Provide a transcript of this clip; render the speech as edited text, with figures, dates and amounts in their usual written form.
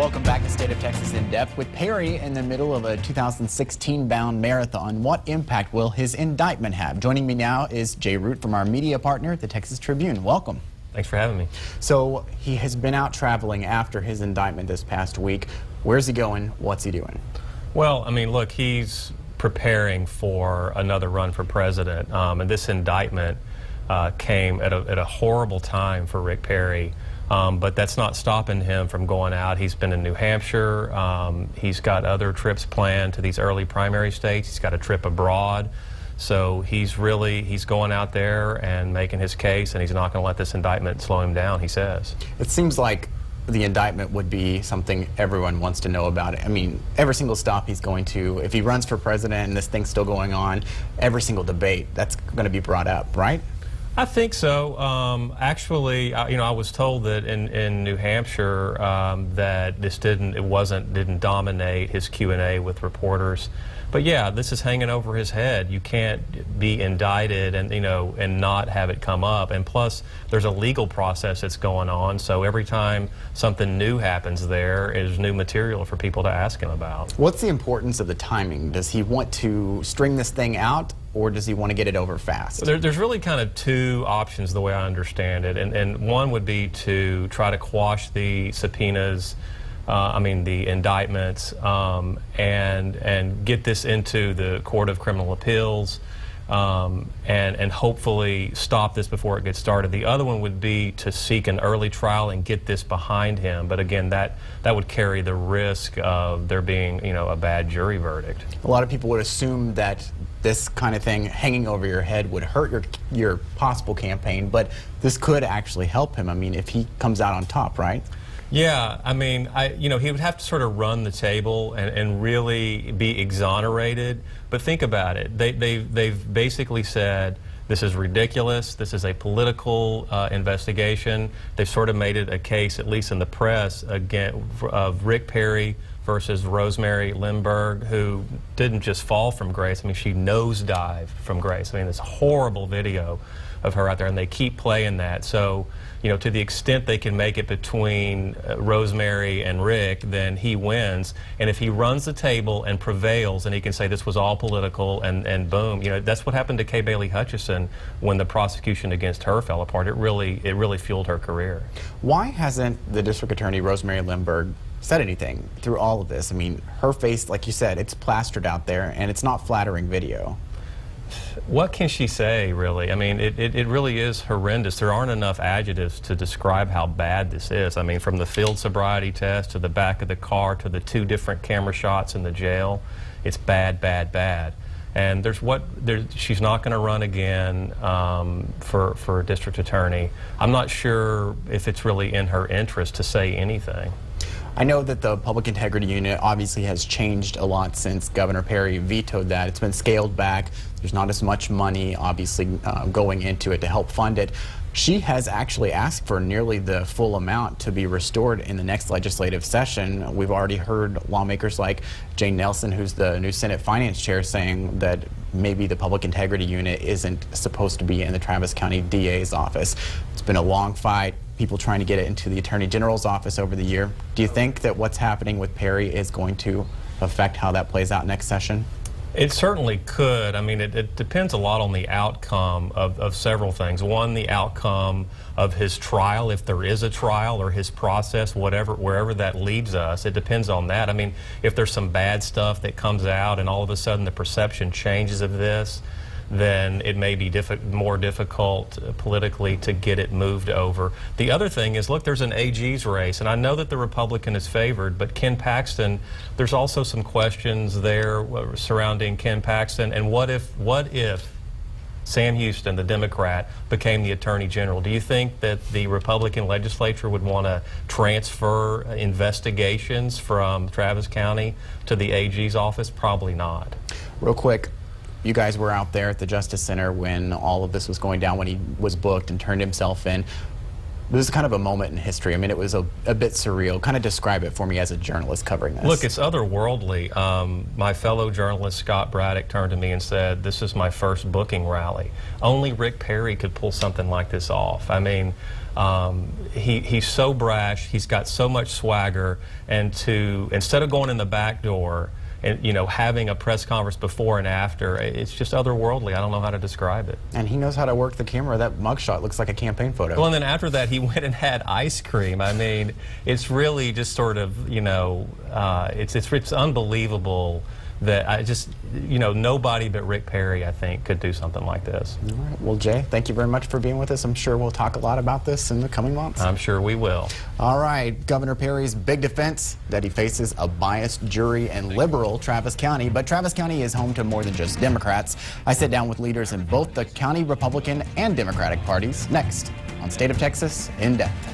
Welcome back to State of Texas In Depth. With Perry in the middle of a 2016-bound marathon, what impact will his indictment have? Joining me now is Jay Root from our media partner, the Texas Tribune. Welcome. Thanks for having me. So he has been out traveling after his indictment this past week. Where's he going? What's he doing? Well, I mean, look, he's preparing for another run for president, and this indictment came at a horrible time for Rick Perry. But that's not stopping him from going out. He's been in New Hampshire. He's got other trips planned to these early primary states. He's got a trip abroad. So he's going out there and making his case, and he's not going to let this indictment slow him down, he says. It seems like the indictment would be something everyone wants to know about. I mean, every single stop he's going to, if he runs for president and this thing's still going on, every single debate, that's going to be brought up, right? I think so. Actually, I was told that in New Hampshire that this didn't dominate his Q&A with reporters. But yeah, this is hanging over his head. You can't be indicted and not have it come up. And plus, there's a legal process that's going on. So every time something new happens, there is new material for people to ask him about. What's the importance of the timing? Does he want to string this thing out, or does he want to get it over fast? There's really kind of two options the way I understand it. And one would be to try to quash the subpoenas, the indictments, and get this into the Court of Criminal Appeals, and hopefully stop this before it gets started. The other one would be to seek an early trial and get this behind him. But again, that would carry the risk of there being, a bad jury verdict. A lot of people would assume that this kind of thing hanging over your head would hurt your possible campaign, but this could actually help him. I mean, if he comes out on top, right? Yeah, I mean, he would have to sort of run the table and really be exonerated. But think about it. They've basically said, this is ridiculous. This is a political investigation. They've sort of made it a case, at least in the press, again, of Rick Perry versus Rosemary Lindbergh, who didn't just fall from grace. I mean, she nosedived from grace. I mean, this horrible video of her out there, and they keep playing that. So, to the extent they can make it between Rosemary and Rick, then he wins. And if he runs the table and prevails, and he can say this was all political, and boom, that's what happened to Kay Bailey Hutchison when the prosecution against her fell apart. It really fueled her career. Why hasn't the district attorney, Rosemary Lindbergh, said anything through all of this? I mean, her face, like you said, it's plastered out there, and it's not flattering video. What can she say, really? I mean, it really is horrendous. There aren't enough adjectives to describe how bad this is. I mean, from the field sobriety test to the back of the car to the 2 different camera shots in the jail, it's bad, bad, bad. And she's not going to run again for district attorney. I'm not sure if it's really in her interest to say anything. I know that the Public Integrity Unit obviously has changed a lot since Governor Perry vetoed that. It's been scaled back. There's not as much money, obviously, going into it to help fund it. She has actually asked for nearly the full amount to be restored in the next legislative session. We've already heard lawmakers like Jane Nelson, who's the new Senate Finance Chair, saying that maybe the Public Integrity Unit isn't supposed to be in the Travis County DA's office. It's been a long fight, people trying to get it into the Attorney General's office over the year. Do you think that what's happening with Perry is going to affect how that plays out next session? It certainly could. I mean, it depends a lot on the outcome of several things. One, the outcome of his trial, if there is a trial, or his process, wherever that leads us. It depends on that. I mean, if there's some bad stuff that comes out and all of a sudden the perception changes of this, then it may be more difficult politically to get it moved over. The other thing is, look, there's an AG's race, and I know that the Republican is favored, but Ken Paxton, there's also some questions there surrounding Ken Paxton, and what if Sam Houston, the Democrat, became the Attorney General? Do you think that the Republican legislature would want to transfer investigations from Travis County to the AG's office? Probably not. Real quick, you guys were out there at the Justice Center when all of this was going down, when he was booked and turned himself in. This is kind of a moment in history. I mean, it was a bit surreal. Kind of describe it for me as a journalist covering this. Look, it's otherworldly. My fellow journalist, Scott Braddock, turned to me and said, this is my first booking rally. Only Rick Perry could pull something like this off. I mean, He's so brash. He's got so much swagger, and instead of going in the back door and having a press conference before and after, it's just otherworldly. I don't know how to describe it. And he knows how to work the camera. That mugshot looks like a campaign photo. Well, and then after that, he went and had ice cream. I mean, it's really just sort of it's unbelievable that nobody but Rick Perry, I think, could do something like this. All right. Well, Jay, thank you very much for being with us. I'm sure we'll talk a lot about this in the coming months. I'm sure we will. All right. Governor Perry's big defense that he faces a biased jury in liberal Travis County. But Travis County is home to more than just Democrats. I sit down with leaders in both the county Republican and Democratic parties next on State of Texas in Depth.